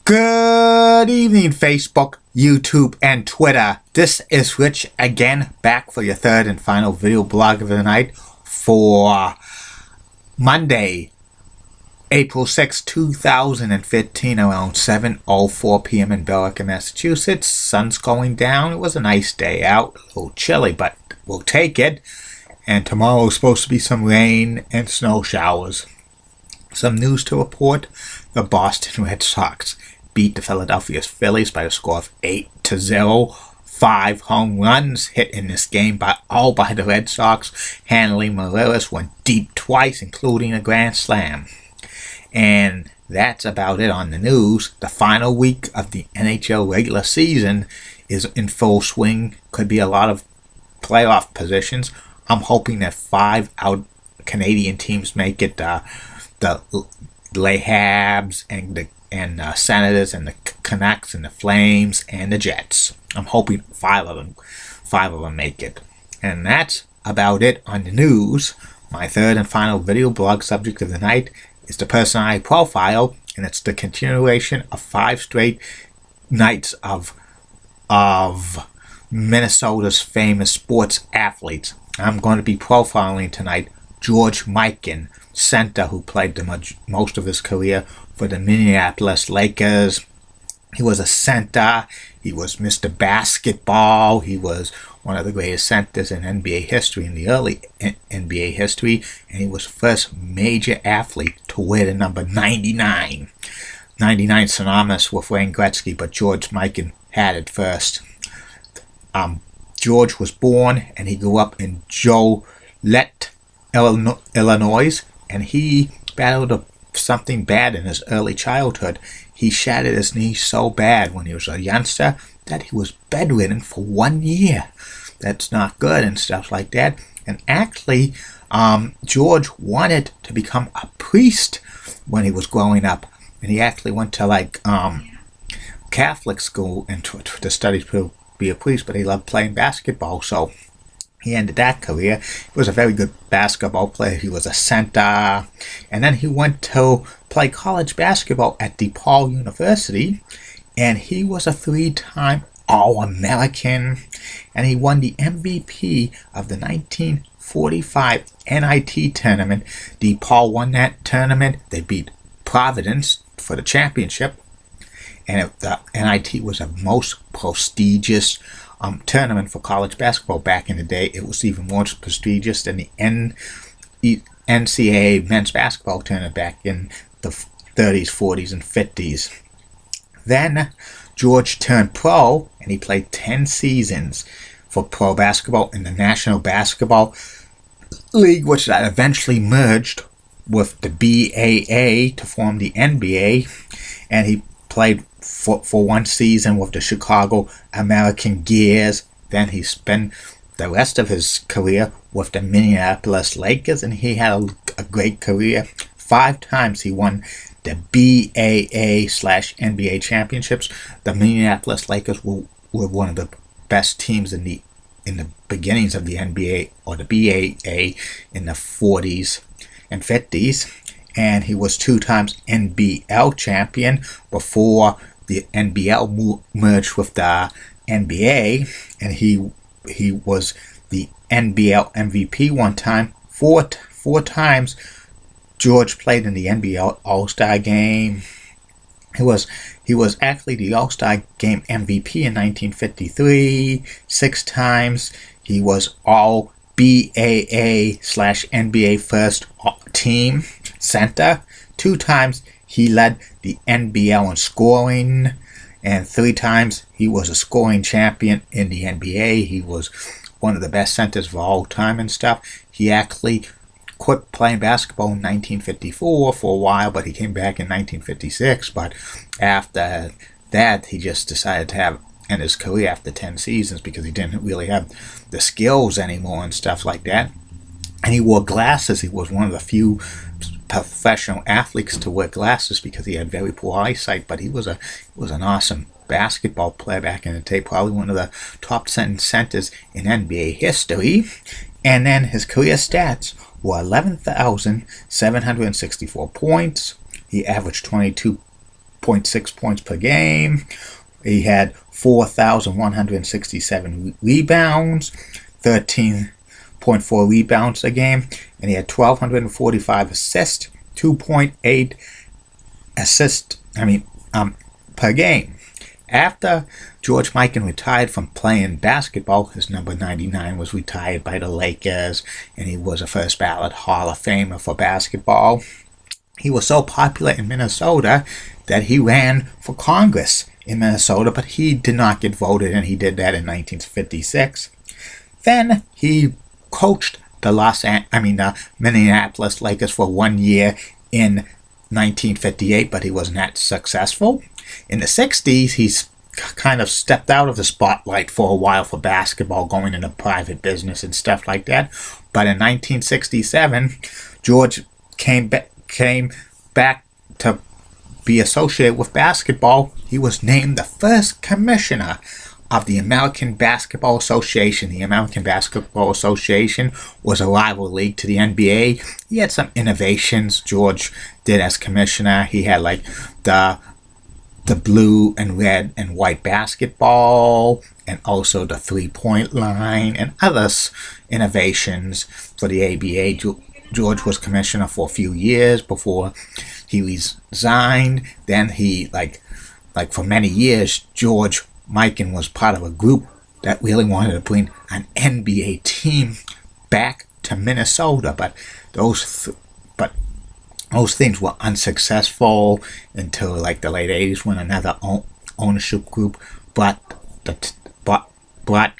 Good evening, Facebook, YouTube, and Twitter. This is Rich again, back for your third and final video blog of the night for Monday, April 6, 2015, around 7:04 p.m. in Billerica, Massachusetts. Sun's going down. It was a nice day out, a little chilly, but we'll take it. And tomorrow is supposed to be some rain and snow showers. Some news to report: the Boston Red Sox beat the Philadelphia Phillies by a score of 8-0. 5 home runs hit in this game by the Red Sox. Hanley Morales went deep twice, including a grand slam. And that's about it on the news. The final week of the NHL regular season is in full swing. Could be a lot of playoff positions. I'm hoping that 5 out Canadian teams make it. The Habs and the Senators and the Canucks and the Flames and the Jets. I'm hoping 5 of them make it. And that's about it on the news. My third and final video blog subject of the night is the personality profile, and it's the continuation of 5 straight nights of Minnesota's famous sports athletes. I'm going to be profiling tonight George Mikan, center who played most of his career for the Minneapolis Lakers. He was a center. He was Mr. Basketball. He was one of the greatest centers in NBA history, in the early NBA history, and he was the first major athlete to wear the number 99. 99 synonymous with Wayne Gretzky, but George Mikan had it first. George was born and he grew up in Joliet, Illinois, and he battled something bad in his early childhood. He shattered his knee so bad when he was a youngster that he was bedridden for 1 year. That's not good and stuff like that. And actually, George wanted to become a priest when he was growing up, and he actually went to Catholic school and to study to be a priest, but he loved playing basketball, so he ended that career. He was a very good basketball player. He was a center. And then he went to play college basketball at DePaul University. And he was a 3-time All-American. And he won the MVP of the 1945 NIT tournament. DePaul won that tournament. They beat Providence for the championship. And the NIT was the most prestigious tournament for college basketball back in the day. It was even more prestigious than the NCAA men's basketball tournament back in the 30s, 40s, and 50s. Then George turned pro, and he played 10 seasons for pro basketball in the National Basketball League, which eventually merged with the BAA to form the NBA. And he played for 1 season with the Chicago American Gears. Then he spent the rest of his career with the Minneapolis Lakers, and he had a great career. 5 times he won the BAA/NBA championships. The Minneapolis Lakers were one of the best teams in the beginnings of the NBA or the BAA in the 40s and 50s. And he was 2 times NBL champion before the NBL merged with the NBA, and he was the NBL MVP 1 time. 4 times George played in the NBL All-Star Game. He was actually the All-Star Game MVP in 1953. 6 times he was All BAA/NBA first team center. 2 times he led the NBL in scoring, and 3 times he was a scoring champion in the NBA. He was one of the best centers of all time and stuff. He actually quit playing basketball in 1954 for a while, but he came back in 1956. But after that, he just decided to end his career after 10 seasons because he didn't really have the skills anymore and stuff like that. And he wore glasses. He was one of the few professional athletes to wear glasses because he had very poor eyesight, but he was an awesome basketball player back in the day, probably one of the top centers in NBA history. And then his career stats were 11,764 points. He averaged 22 8.6 points per game. He had 4,167 rebounds, 13.4 rebounds a game, and he had 1,245 assists, 2.8 assists, per game. After George Mikan retired from playing basketball, his number 99 was retired by the Lakers, and he was a first ballot Hall of Famer for basketball. He was so popular in Minnesota that he ran for Congress in Minnesota, but he did not get voted, and he did that in 1956. Then he coached the Minneapolis Lakers for 1 year in 1958, but he was not successful. In the 60s, he's kind of stepped out of the spotlight for a while for basketball, going into private business and stuff like that. But in 1967, George came back to be associated with basketball. He was named the first commissioner of the American Basketball Association. The American Basketball Association was a rival league to the NBA. He had some innovations George did as commissioner. He had like the blue and red and white basketball, and also the three-point line and other innovations for the ABA. George was commissioner for a few years before he resigned. Then he, like for many years, George Mikan was part of a group that really wanted to bring an NBA team back to Minnesota, but those things were unsuccessful until like the late 80s, when another ownership group brought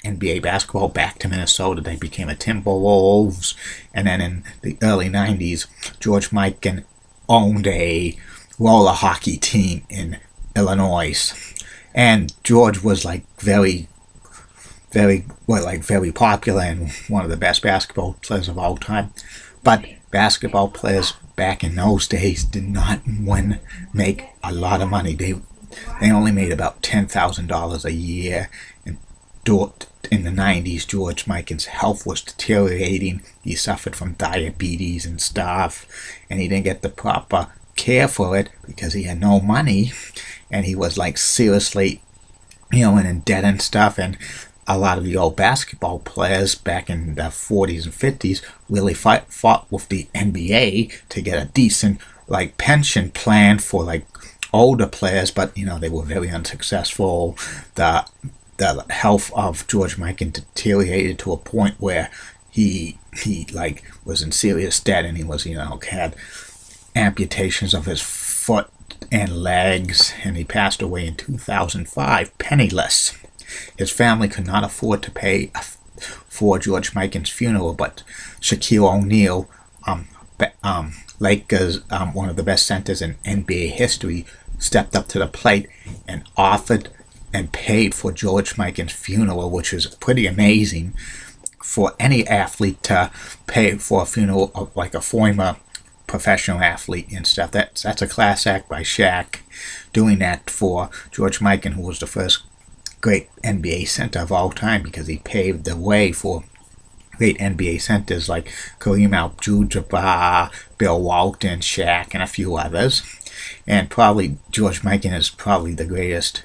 NBA basketball back to Minnesota. They became a Timberwolves, and then in the early 90s, George Mikan owned a roller hockey team in Illinois, and George was like very popular and one of the best basketball players of all time. But basketball players back in those days did not make a lot of money. They only made about $10,000 a year. And in the 90s, George Mikan's health was deteriorating. He suffered from diabetes and stuff, and he didn't get the proper care for it because he had no money, and he was like seriously, in debt and stuff. And a lot of the old basketball players back in the 40s and 50s really fought with the NBA to get a decent pension plan for older players, but they were very unsuccessful. The health of George Mikan deteriorated to a point where he was in serious debt, and he was had amputations of his foot and legs, and he passed away in 2005 penniless. His family could not afford to pay for George Mikan's funeral, but Shaquille O'Neal, Lakers, one of the best centers in NBA history, stepped up to the plate and offered and paid for George Mikan's funeral, which is pretty amazing for any athlete to pay for a funeral of a former professional athlete and stuff. That's a class act by Shaq, doing that for George Mikan, who was the first great NBA center of all time, because he paved the way for great NBA centers like Kareem Abdul-Jabbar, Bill Walton, Shaq, and a few others. And probably George Mikan is probably the greatest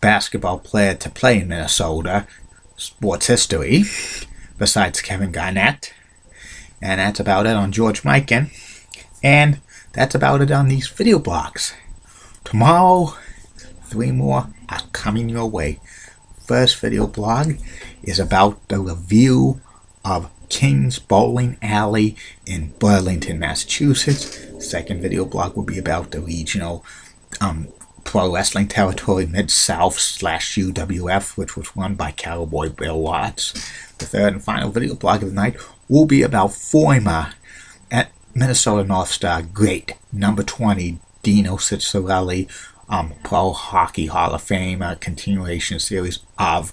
basketball player to play in Minnesota sports history, besides Kevin Garnett. And that's about it on George Mikan. And that's about it on these video blogs. Tomorrow, 3 more are coming your way. First video blog is about the review of King's Bowling Alley in Burlington, Massachusetts. Second video blog will be about the regional pro wrestling territory, Mid-South / UWF, which was run by Cowboy Bill Watts. The third and final video blog of the night will be about former at Minnesota North Star great number 20 Dino Ciccarelli, Pro Hockey Hall of Fame, a continuation series of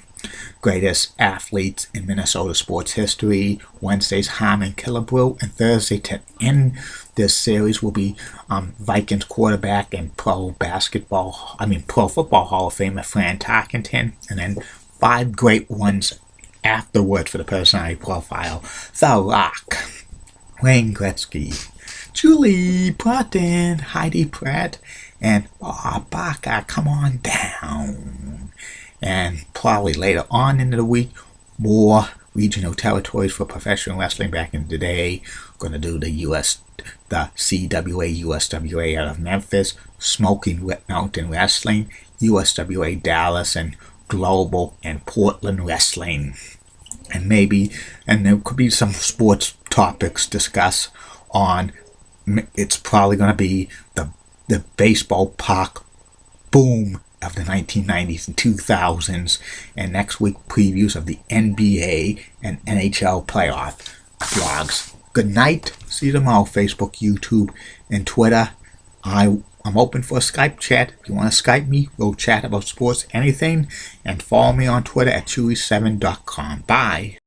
greatest athletes in Minnesota sports history. Wednesday's Harmon Killebrew, and Thursday to end this series will be Vikings quarterback and Pro Football Hall of Famer Fran Tarkenton, and then 5 great ones afterwards for the personality profile: The Rock, Wayne Gretzky, Julie Broughton, Heidi Pratt, and Bob America, come on down. And probably later on in the week, more regional territories for professional wrestling back in the day. Going to do the CWA, USWA out of Memphis, Smoking Mountain Wrestling, USWA Dallas, and Global and Portland Wrestling. And there could be some sports topics discussed on. It's probably going to be the baseball park boom of the 1990s and 2000s, and next week previews of the NBA and NHL playoff vlogs. Good night. See you tomorrow. Facebook, YouTube, and Twitter. I'm open for a Skype chat. If you want to Skype me, we'll chat about sports, anything, and follow me on Twitter at chewy7.com. Bye.